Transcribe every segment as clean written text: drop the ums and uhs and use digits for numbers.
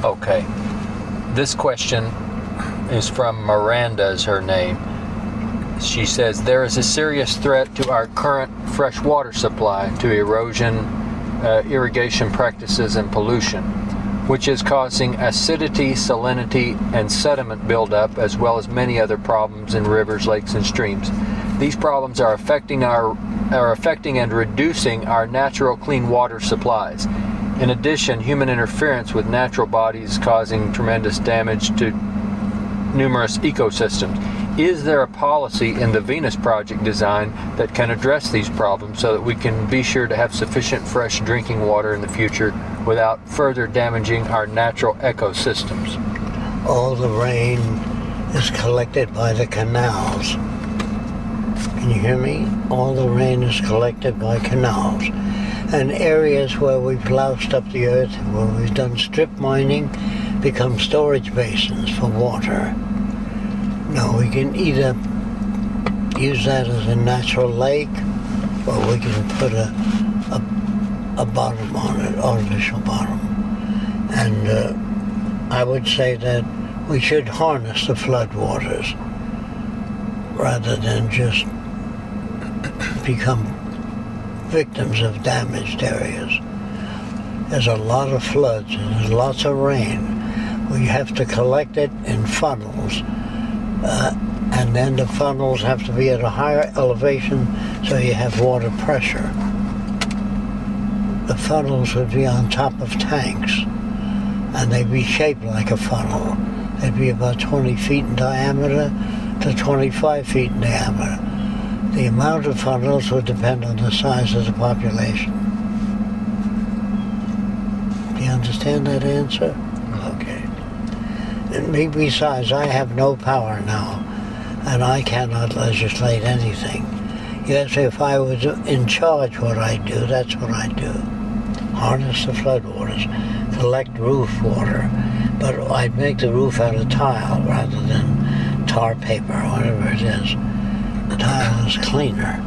Okay. This question is from Miranda, is her name. She says, there is a serious threat to our current fresh water supply to erosion, irrigation practices, and pollution, which is causing acidity, salinity, and sediment buildup, as well as many other problems in rivers, lakes, and streams. These problems are affecting and reducing our natural clean water supplies. In addition, human interference with natural bodies causing tremendous damage to numerous ecosystems. Is there a policy in the Venus Project design that can address these problems so that we can be sure to have sufficient fresh drinking water in the future without further damaging our natural ecosystems? All the rain is collected by the canals. Can you hear me? All the rain is collected by canals. And areas where we've loused up the earth, where we've done strip mining, become storage basins for water. Now we can either use that as a natural lake, or we can put a bottom on it, artificial bottom. And I would say that we should harness the floodwaters rather than just become victims of damaged areas. There's a lot of floods and there's lots of rain. We have to collect it in funnels. And then the funnels have to be at a higher elevation so you have water pressure. The funnels would be on top of tanks and they'd be shaped like a funnel. They'd be about 20 feet in diameter to 25 feet in diameter. The amount of funnels would depend on the size of the population. Do you understand that answer? Okay. And besides, I have no power now, and I cannot legislate anything. You ask me if I was in charge what I'd do, that's what I'd do. Harness the floodwaters, collect roof water, but I'd make the roof out of tile rather than tar paper or whatever it is. The tile is cleaner.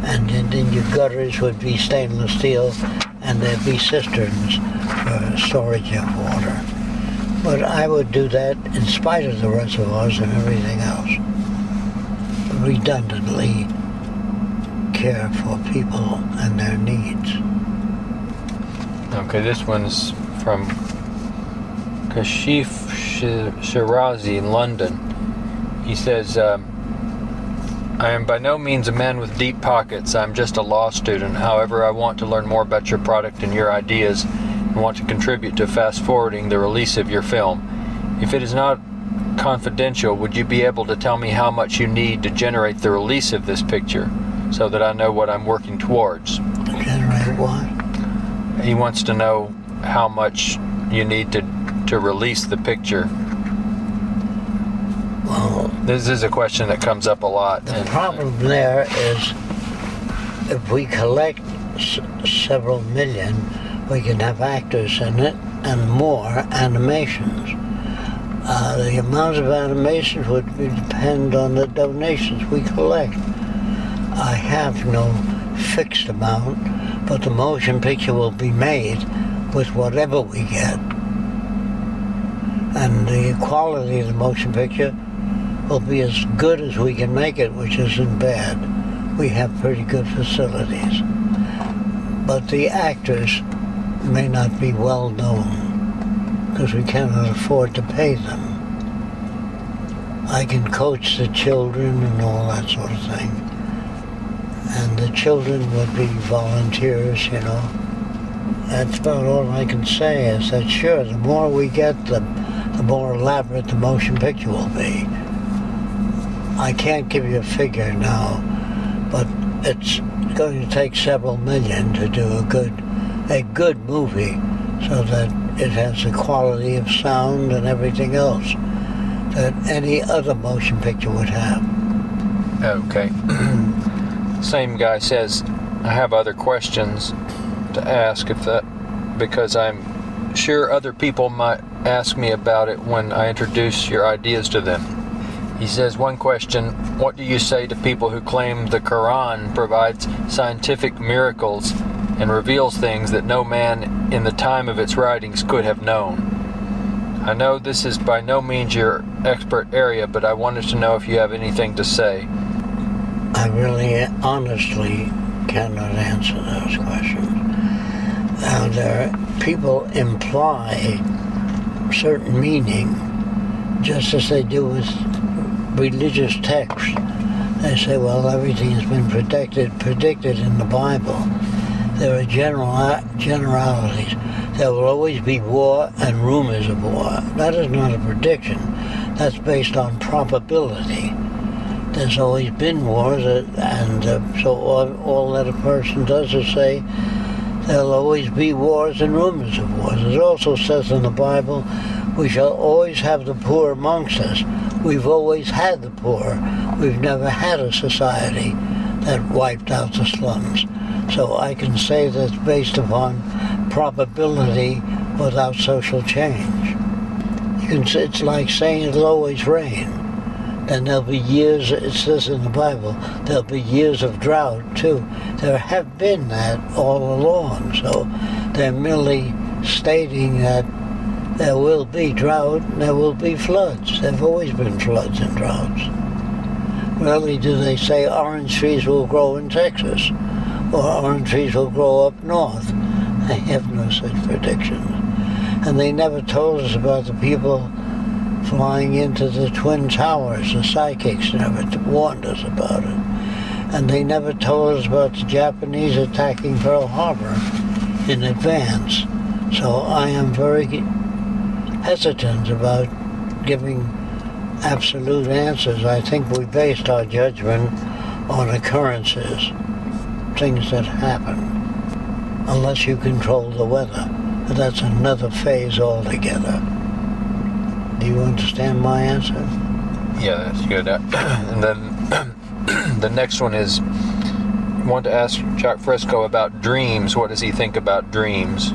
And then your gutters would be stainless steel, and there'd be cisterns for storage of water. But I would do that in spite of the reservoirs and everything else. Redundantly care for people and their needs. Okay, this one's from Kashif Shirazi in London. He says, I am by no means a man with deep pockets. I'm just a law student. However, I want to learn more about your product and your ideas and want to contribute to fast-forwarding the release of your film. If it is not confidential, would you be able to tell me how much you need to generate the release of this picture so that I know what I'm working towards? Generate what? He wants to know how much you need to release the picture. Well, this is a question that comes up a lot. The problem there is if we collect several million, we can have actors in it and more animations. The amount of animations would depend on the donations we collect. I have no fixed amount, but the motion picture will be made with whatever we get. And the quality of the motion picture will be as good as we can make it, which isn't bad. We have pretty good facilities. But the actors may not be well known because we cannot afford to pay them. I can coach the children and all that sort of thing. And the children would be volunteers, you know. That's about all I can say is that, sure, the more we get, the more elaborate the motion picture will be. I can't give you a figure now, but it's going to take several million to do a good movie so that it has the quality of sound and everything else that any other motion picture would have. Okay. Same guy says, I have other questions to ask because I'm sure other people might ask me about it when I introduce your ideas to them. He says, one question, what do you say to people who claim the Quran provides scientific miracles and reveals things that no man in the time of its writings could have known? I know this is by no means your expert area, but I wanted to know if you have anything to say. I really honestly cannot answer those questions. Now, people imply certain meaning just as they do with religious texts. They say, well, everything has been predicted in the Bible. There are generalities. There will always be war and rumors of war. That is not a prediction. That's based on probability. There's always been wars, and so all that a person does is say, there'll always be wars and rumors of wars. It also says in the Bible, we shall always have the poor amongst us. We've always had the poor. We've never had a society that wiped out the slums. So I can say that's based upon probability without social change. It's like saying it'll always rain. Then there'll be years, it says in the Bible, there'll be years of drought too. There have been that all along. So they're merely stating that there will be drought and there will be floods. There have always been floods and droughts. Rarely do they say orange trees will grow in Texas or orange trees will grow up north. They have no such predictions. And they never told us about the people flying into the Twin Towers. The psychics never warned us about it. And they never told us about the Japanese attacking Pearl Harbor in advance. So I am very hesitant about giving absolute answers. I think we based our judgment on occurrences, things that happen, unless you control the weather. But that's another phase altogether. Do you understand my answer? Yeah, that's good. And then the next one is, I want to ask Chuck Frisco about dreams. What does he think about dreams?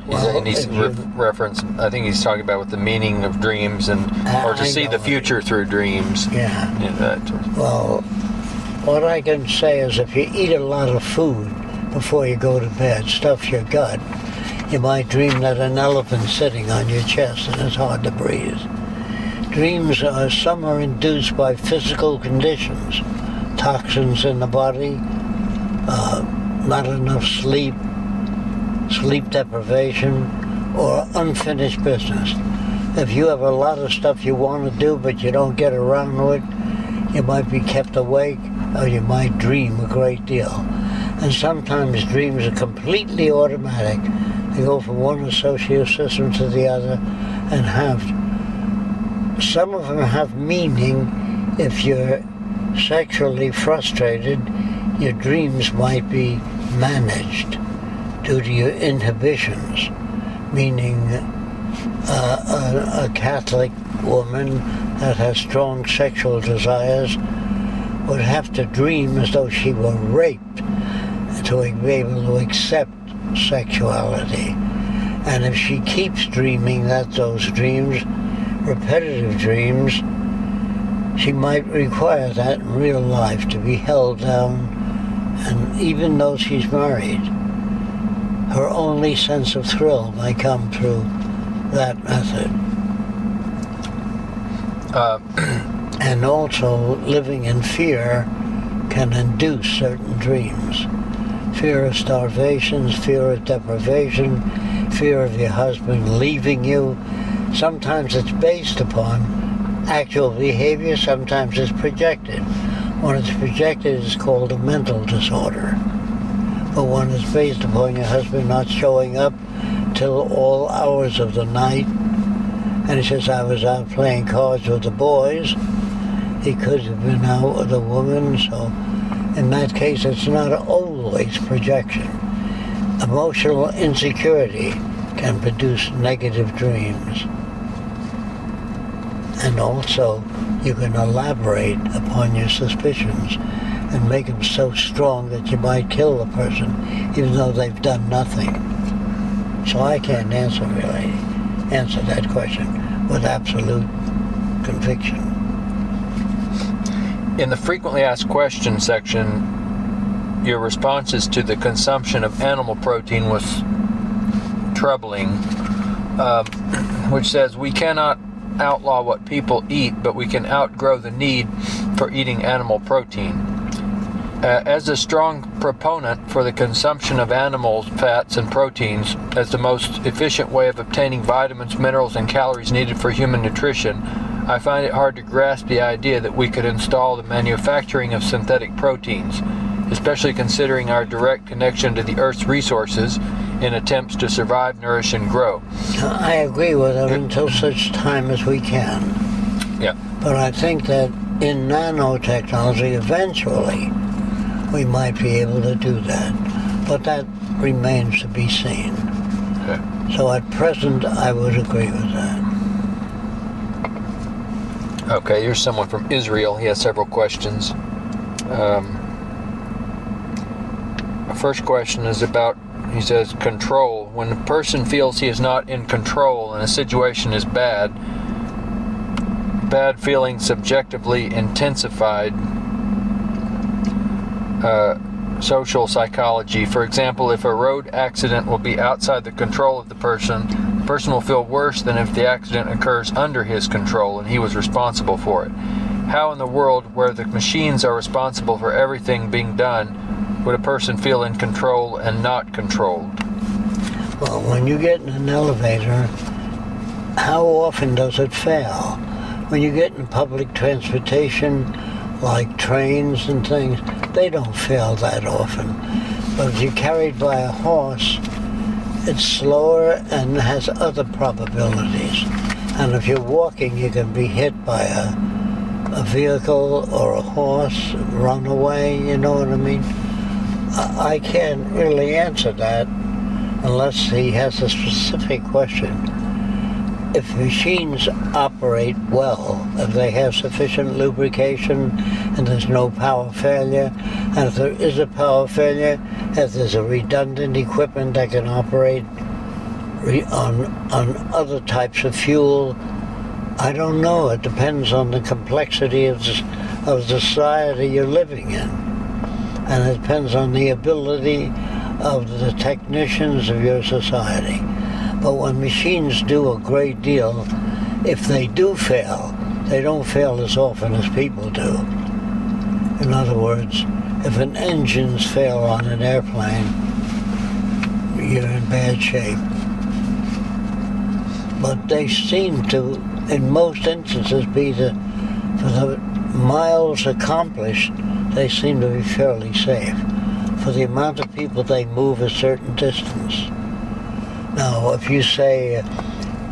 Well, he's reference. I think he's talking about with the meaning of dreams and or to see the future through dreams. Yeah. That. Well, what I can say is if you eat a lot of food before you go to bed, stuffs your gut, you might dream that an elephant's sitting on your chest and it's hard to breathe. Dreams some are induced by physical conditions, toxins in the body, not enough sleep, sleep deprivation, or unfinished business. If you have a lot of stuff you want to do but you don't get around to it, you might be kept awake or you might dream a great deal. And sometimes dreams are completely automatic. They go from one associative system to the other and some of them have meaning. If you're sexually frustrated, your dreams might be managed due to your inhibitions, meaning a Catholic woman that has strong sexual desires would have to dream as though she were raped to be able to accept sexuality. And if she keeps dreaming those dreams, repetitive dreams, she might require that in real life to be held down. And even though she's married, her only sense of thrill might come through that method. And also, living in fear can induce certain dreams. Fear of starvation, fear of deprivation, fear of your husband leaving you. Sometimes it's based upon actual behavior, sometimes it's projected. When it's projected, it's called a mental disorder. But when it's based upon your husband not showing up till all hours of the night, and he says, I was out playing cards with the boys, he could have been out with a woman, so in that case, it's not always projection. Emotional insecurity can produce negative dreams. And also, you can elaborate upon your suspicions and make them so strong that you might kill the person, even though they've done nothing. So I can't answer that question with absolute conviction. In the frequently asked questions section, your responses to the consumption of animal protein was troubling. which says we cannot outlaw what people eat, but we can outgrow the need for eating animal protein. As a strong proponent for the consumption of animal fats and proteins as the most efficient way of obtaining vitamins, minerals, and calories needed for human nutrition, I find it hard to grasp the idea that we could install the manufacturing of synthetic proteins, especially considering our direct connection to the Earth's resources in attempts to survive, nourish, and grow. I agree with him until such time as we can. Yeah. But I think that in nanotechnology, eventually, we might be able to do that. But that remains to be seen. Okay. So at present, I would agree with that. Okay, here's someone from Israel. He has several questions. First question is about, he says, control. When a person feels he is not in control and a situation is bad feelings subjectively intensified. Social psychology. For example, if a road accident will be outside the control of the person will feel worse than if the accident occurs under his control and he was responsible for it. How in the world, where the machines are responsible for everything being done, would a person feel in control and not controlled? Well, when you get in an elevator, how often does it fail? When you get in public transportation, like trains and things, they don't fail that often. But if you're carried by a horse, it's slower and has other probabilities. And if you're walking, you can be hit by a vehicle or a horse, run away, you know what I mean? I can't really answer that unless he has a specific question. If machines operate well, if they have sufficient lubrication and there's no power failure, and if there is a power failure, if there's a redundant equipment that can operate on other types of fuel, I don't know. It depends on the complexity of the society you're living in. And it depends on the ability of the technicians of your society. But when machines do a great deal, if they do fail, they don't fail as often as people do. In other words, if an engine's fail on an airplane, you're in bad shape. But they seem to, in most instances, for the miles accomplished, they seem to be fairly safe for the amount of people they move a certain distance. Now, if you say,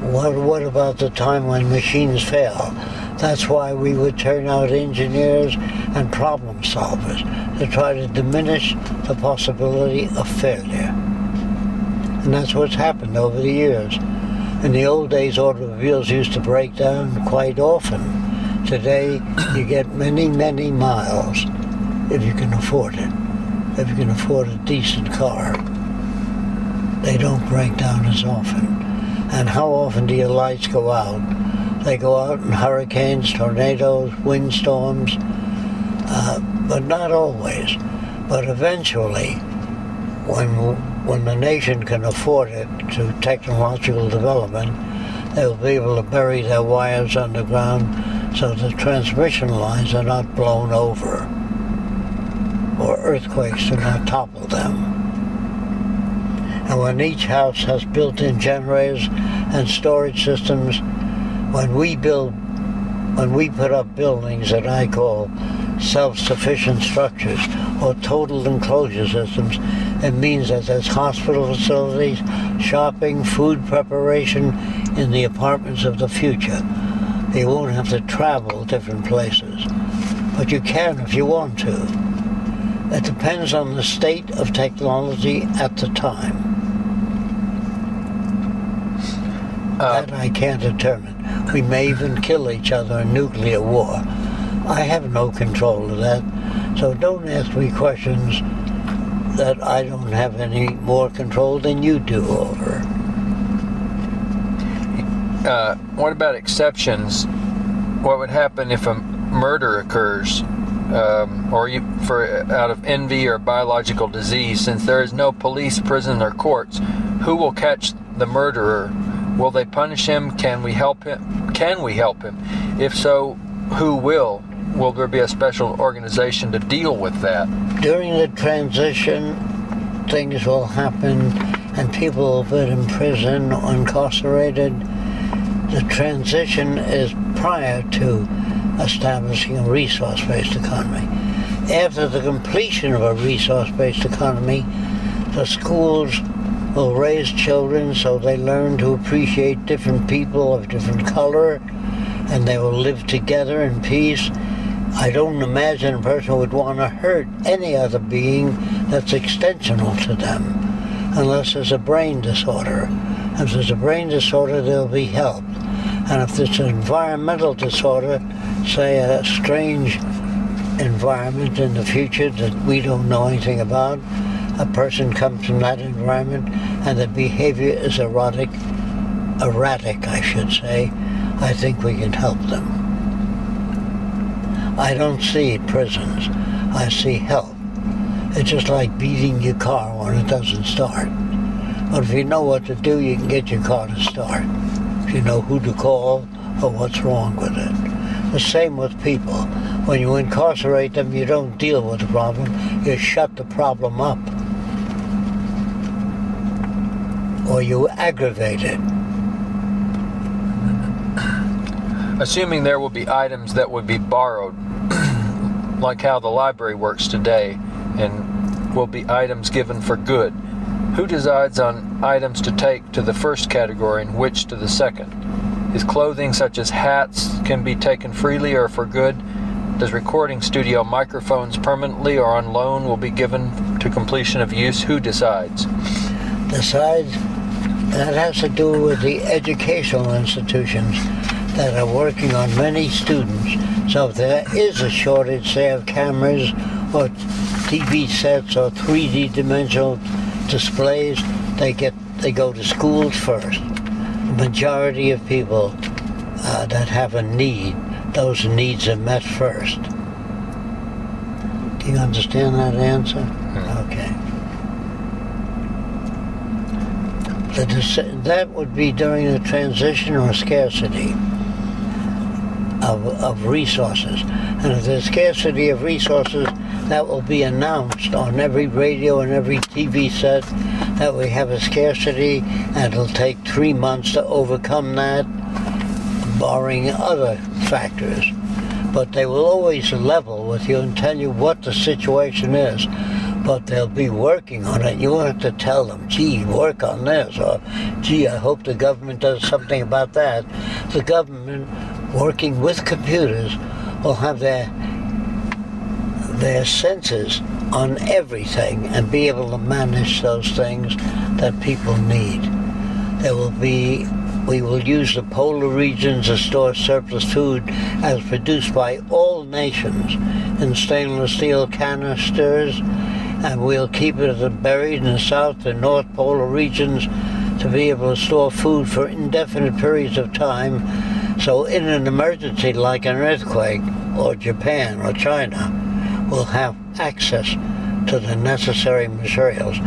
what about the time when machines fail? That's why we would turn out engineers and problem solvers to try to diminish the possibility of failure. And that's what's happened over the years. In the old days, automobiles used to break down quite often. Today, you get many, many miles if you can afford it. If you can afford a decent car, they don't break down as often. And how often do your lights go out? They go out in hurricanes, tornadoes, windstorms, but not always. But eventually, when the nation can afford it to technological development, they'll be able to bury their wires underground so the transmission lines are not blown over or earthquakes do not topple them. And when each house has built-in generators and storage systems, when we put up buildings that I call self-sufficient structures or total enclosure systems, it means that there's hospital facilities, shopping, food preparation in the apartments of the future. They won't have to travel different places. But you can if you want to. It depends on the state of technology at the time. That I can't determine. We may even kill each other in nuclear war. I have no control of that. So don't ask me questions that I don't have any more control than you do over. What about exceptions? What would happen if a murder occurs, out of envy or biological disease? Since there is no police, prison, or courts, who will catch the murderer? Will they punish him? Can we help him? Can we help him? If so, who will? Will there be a special organization to deal with that? During the transition, things will happen and people will be in prison or incarcerated. The transition is prior to establishing a resource-based economy. After the completion of a resource-based economy, the schools will raise children so they learn to appreciate different people of different color, and they will live together in peace. I don't imagine a person would want to hurt any other being that's extensional to them, unless there's a brain disorder. If there's a brain disorder, they'll be helped. And if it's an environmental disorder, say a strange environment in the future that we don't know anything about, a person comes from that environment and the behavior is erratic, I should say, I think we can help them. I don't see prisons, I see help. It's just like beating your car when it doesn't start. But if you know what to do, you can get your car to start. If you know who to call or what's wrong with it. The same with people. When you incarcerate them, you don't deal with the problem, you shut the problem up. Or you aggravate it. Assuming there will be items that would be borrowed, like how the library works today, and will be items given for good, who decides on items to take to the first category and which to the second? Is clothing such as hats can be taken freely or for good? Does recording studio microphones permanently or on loan will be given to completion of use? Who decides? Decides? That has to do with the educational institutions that are working on many students. So if there is a shortage, say, of cameras or TV sets or 3D dimensional displays, they go to schools first. The majority of people that have a need, those needs are met first. Do you understand that answer? Okay. That would be during the transition or scarcity of resources. And if there's scarcity of resources, that will be announced on every radio and every TV set that we have a scarcity, and it'll take 3 months to overcome that, barring other factors. But they will always level with you and tell you what the situation is. But they'll be working on it. You won't have to tell them, gee, work on this, or gee, I hope the government does something about that. The government, working with computers, will have their senses on everything and be able to manage those things that people need. We will use the polar regions to store surplus food as produced by all nations in stainless steel canisters, and we'll keep it buried in the south and north polar regions to be able to store food for indefinite periods of time. So in an emergency like an earthquake or Japan or China, we'll have access to the necessary materials.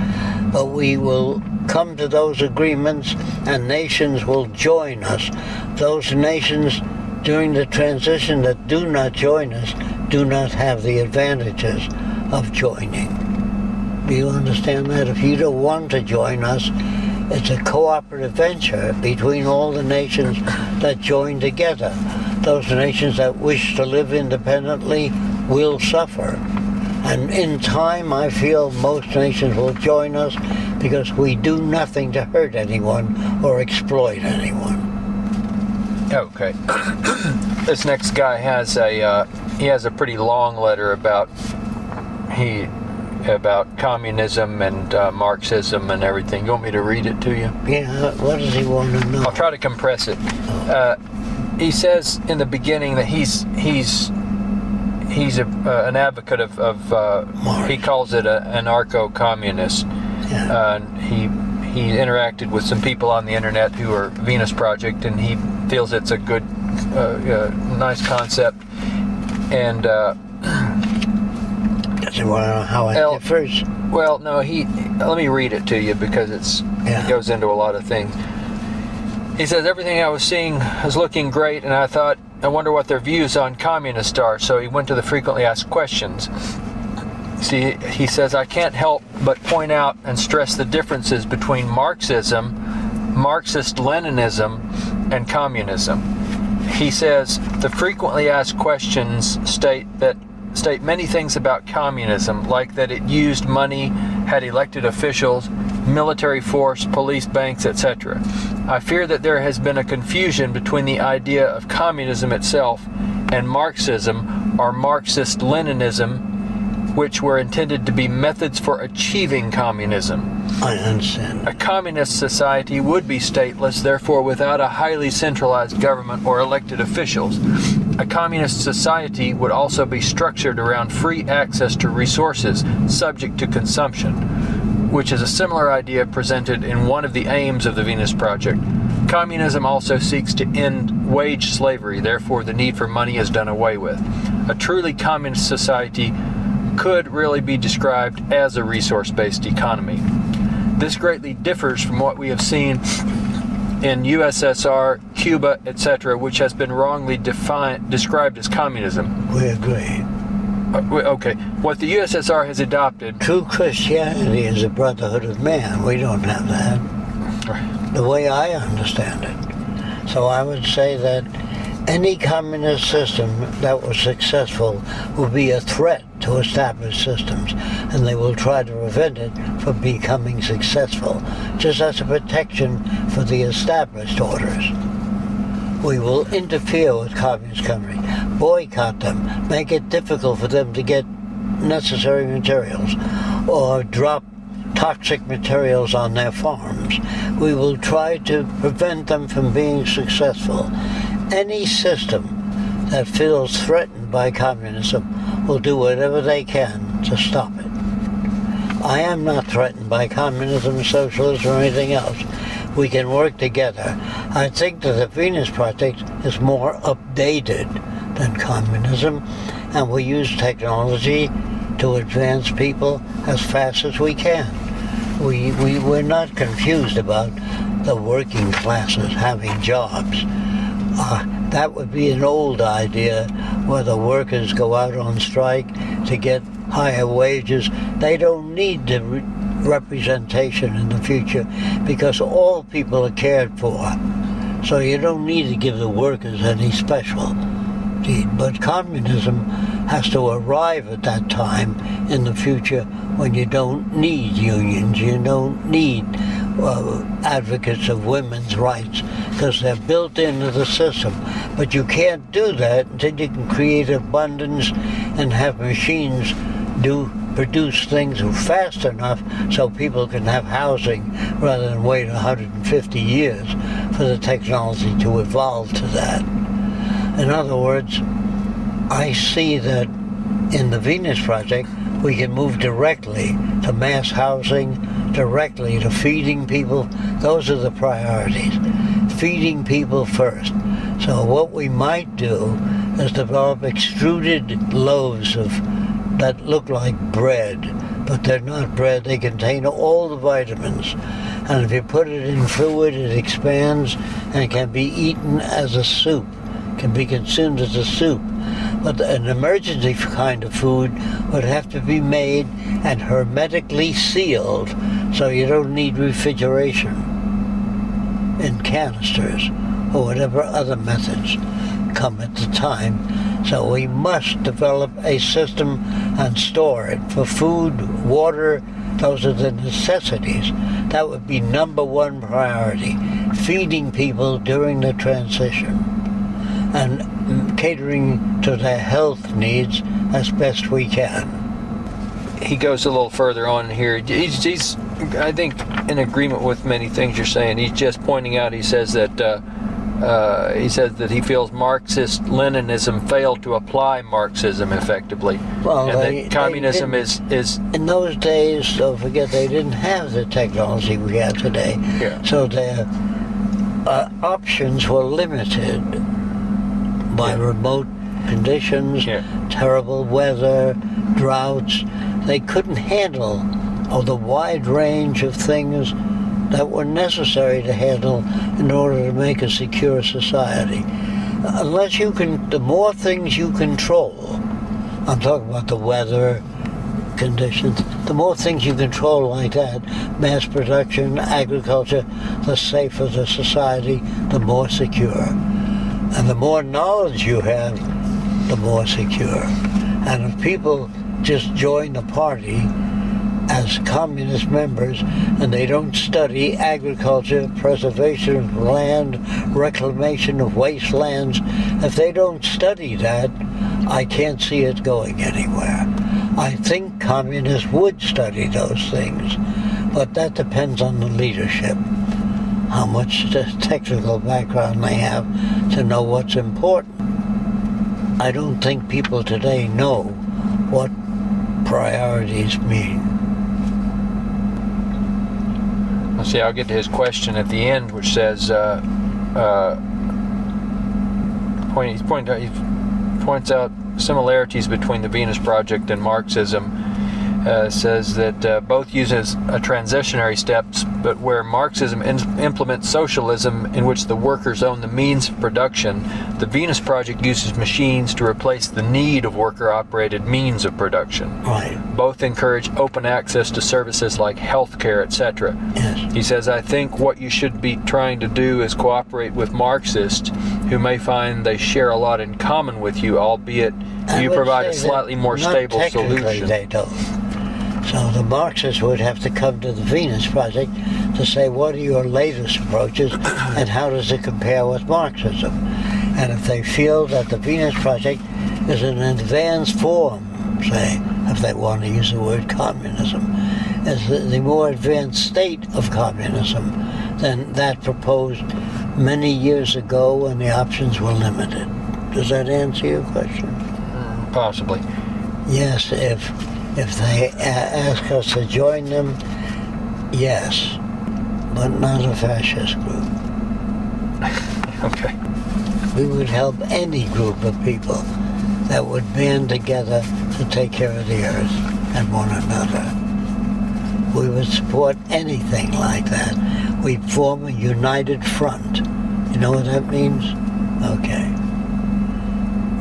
But we will come to those agreements and nations will join us. Those nations during the transition that do not join us do not have the advantages of joining. Do you understand that? If you don't want to join us, it's a cooperative venture between all the nations that join together. Those nations that wish to live independently will suffer. And in time, I feel most nations will join us because we do nothing to hurt anyone or exploit anyone. Okay. This next guy has a pretty long letter about communism and Marxism and everything. You want me to read it to you? Yeah, what does he want to know? I'll try to compress it. He says in the beginning that he's an advocate of he calls it an anarcho-communist. Yeah. He interacted with some people on the internet who are Venus Project, and he feels it's a good, nice concept. And does he want to know how it differs? Well, no. Let me read it to you because it goes into a lot of things. He says, everything I was seeing was looking great, and I thought, I wonder what their views on communists are. So he went to the frequently asked questions. See, he says, I can't help but point out and stress the differences between Marxism, Marxist-Leninism, and communism. He says, the frequently asked questions state many things about communism, like that it used money, had elected officials, military force, police, banks, etc. I fear that there has been a confusion between the idea of communism itself and Marxism or Marxist-Leninism, which were intended to be methods for achieving communism. I understand. A communist society would be stateless, therefore without a highly centralized government or elected officials. A communist society would also be structured around free access to resources subject to consumption, which is a similar idea presented in one of the aims of the Venus Project. Communism also seeks to end wage slavery, therefore the need for money is done away with. A truly communist society could really be described as a resource-based economy. This greatly differs from what we have seen in USSR, Cuba, etc., which has been wrongly described as communism. We agree. Okay, what the USSR has adopted... True Christianity is a brotherhood of man. We don't have that. Right. The way I understand it. So I would say that any communist system that was successful will be a threat to established systems, and they will try to prevent it from becoming successful, just as a protection for the established orders. We will interfere with communist countries, boycott them, make it difficult for them to get necessary materials, or drop toxic materials on their farms. We will try to prevent them from being successful. Any system that feels threatened by communism will do whatever they can to stop it. I am not threatened by communism, socialism, or anything else. We can work together. I think that the Venus Project is more updated than communism, and we use technology to advance people as fast as we can. We're not confused about the working classes having jobs. That would be an old idea where the workers go out on strike to get higher wages. They don't need the representation in the future because all people are cared for. So you don't need to give the workers any special deed. But communism has to arrive at that time in the future when you don't need unions, you don't need advocates of women's rights, because they're built into the system. But you can't do that until you can create abundance and have machines produce things fast enough so people can have housing rather than wait 150 years for the technology to evolve to that. In other words, I see that in the Venus Project we can move directly to mass housing, directly to feeding people. Those are the priorities. Feeding people first. So what we might do is develop extruded loaves that look like bread, but they're not bread. They contain all the vitamins. And if you put it in fluid, it expands and can be eaten as a soup, can be consumed as a soup. But an emergency kind of food would have to be made and hermetically sealed, so you don't need refrigeration in canisters or whatever other methods come at the time. So we must develop a system and store it for food, water. Those are the necessities. That would be number one priority, feeding people during the transition and catering to their health needs as best we can. He goes a little further on here. He's I think, in agreement with many things you're saying. He's just pointing out, he says that he feels Marxist-Leninism failed to apply Marxism effectively. Well, and that communism is... In those days, don't forget, they didn't have the technology we have today. Yeah. So their options were limited by remote conditions, terrible weather, droughts. They couldn't handle the wide range of things that were necessary to handle in order to make a secure society. Unless you can, the more things you control, I'm talking about the weather conditions, the more things you control like that, mass production, agriculture, the safer the society, the more secure. And the more knowledge you have, the more secure. And if people just join the party as communist members and they don't study agriculture, preservation of land, reclamation of wastelands, if they don't study that, I can't see it going anywhere. I think communists would study those things, but that depends on the leadership, how much technical background they have to know what's important. I don't think people today know what priorities mean. Let's see, I'll get to his question at the end, which says, he points out similarities between the Venus Project and Marxism. Says that both uses a transitionary steps, but where Marxism implements socialism in which the workers own the means of production, the Venus Project uses machines to replace the need of worker-operated means of production. Right. Both encourage open access to services like healthcare, etc. Yes. He says, I think what you should be trying to do is cooperate with Marxists who may find they share a lot in common with you, albeit you provide a slightly more stable solution. They don't. So the Marxists would have to come to the Venus Project to say, what are your latest approaches and how does it compare with Marxism? And if they feel that the Venus Project is an advanced form, say, if they want to use the word communism, is the more advanced state of communism than that proposed many years ago when the options were limited. Does that answer your question? Possibly. Yes, if they ask us to join them, yes, but not a fascist group. Okay. We would help any group of people that would band together to take care of the earth and one another. We would support anything like that. We'd form a united front. You know what that means? Okay.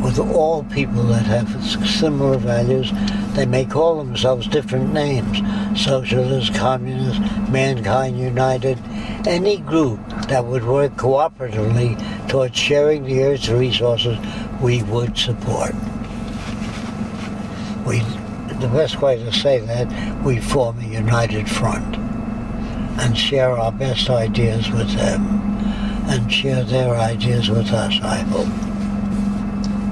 With all people that have similar values, they may call themselves different names. Socialists, communists, Mankind United, any group that would work cooperatively towards sharing the Earth's resources, we would support. The best way to say that, we form a united front and share our best ideas with them and share their ideas with us, I hope.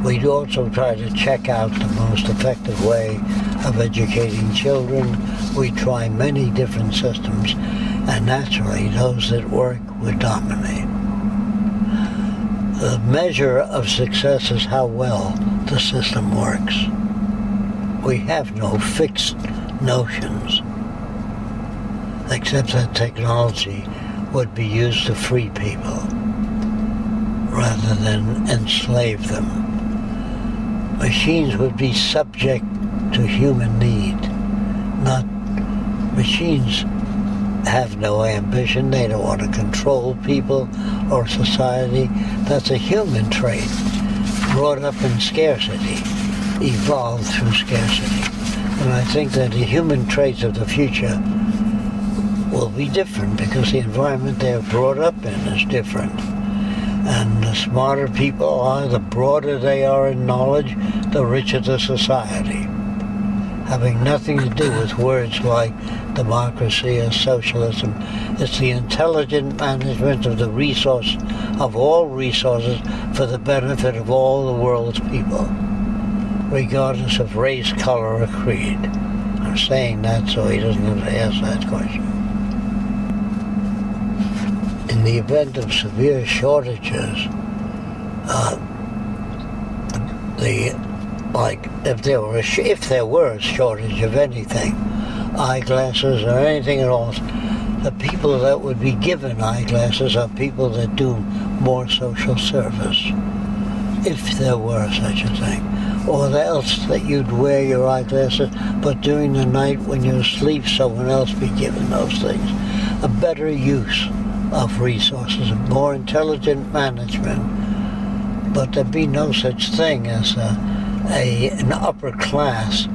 We'd also try to check out the most effective way of educating children. We try many different systems, and naturally those that work would dominate. The measure of success is how well the system works. We have no fixed notions, except that technology would be used to free people rather than enslave them. Machines would be subject to human need. Machines have no ambition. They don't want to control people or society. That's a human trait, brought up in scarcity, evolved through scarcity. And I think that the human traits of the future will be different because the environment they're brought up in is different. And the smarter people are, the broader they are in knowledge, the richer the society. Having nothing to do with words like democracy or socialism, it's the intelligent management of the resource, of all resources, for the benefit of all the world's people, regardless of race, color, or creed. I'm saying that so he doesn't have to ask that question. In the event of severe shortages, if there were a shortage of anything, eyeglasses or anything at all, the people that would be given eyeglasses are people that do more social service, if there were such a thing. Or else that you'd wear your eyeglasses, but during the night when you're asleep, someone else be given those things. a better use of resources, a more intelligent management. But there'd be no such thing as an upper class.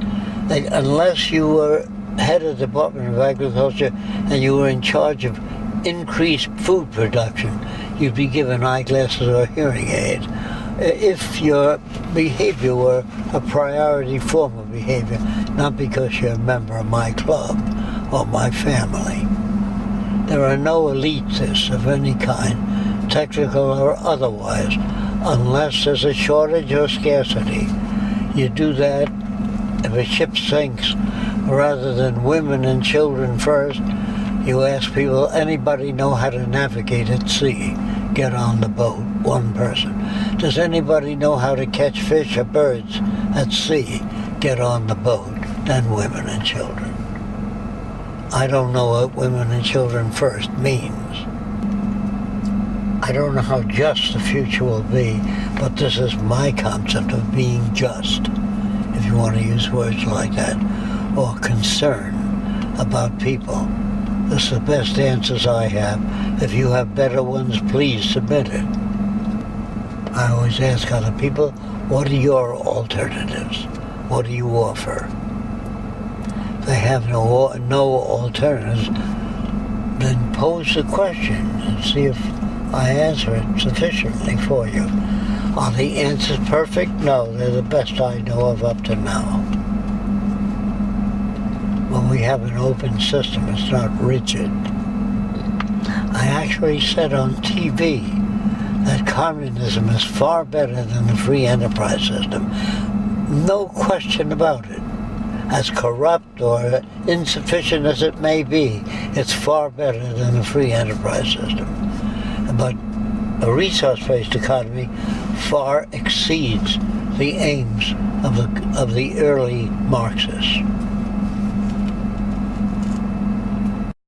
Like, unless you were head of the Department of Agriculture and you were in charge of increased food production, you'd be given eyeglasses or hearing aids. If your behavior were a priority form of behavior, not because you're a member of my club or my family. There are no elitists of any kind, technical or otherwise, unless there's a shortage or scarcity. You do that if a ship sinks, rather than women and children first. You ask people, anybody know how to navigate at sea? Get on the boat, one person. Does anybody know how to catch fish or birds at sea? Get on the boat, then women and children. I don't know what women and children first means. I don't know how just the future will be, but this is my concept of being just, if you want to use words like that, or concern about people. This is the best answers I have. If you have better ones, please submit it. I always ask other people, what are your alternatives? What do you offer? If they have no alternatives, then pose the question and see if I answer it sufficiently for you. Are the answers perfect? No, they're the best I know of up to now. When we have an open system, it's not rigid. I actually said on TV that communism is far better than the free enterprise system. No question about it. As corrupt or insufficient as it may be, it's far better than the free enterprise system. But a resource-based economy far exceeds the aims of the early Marxists.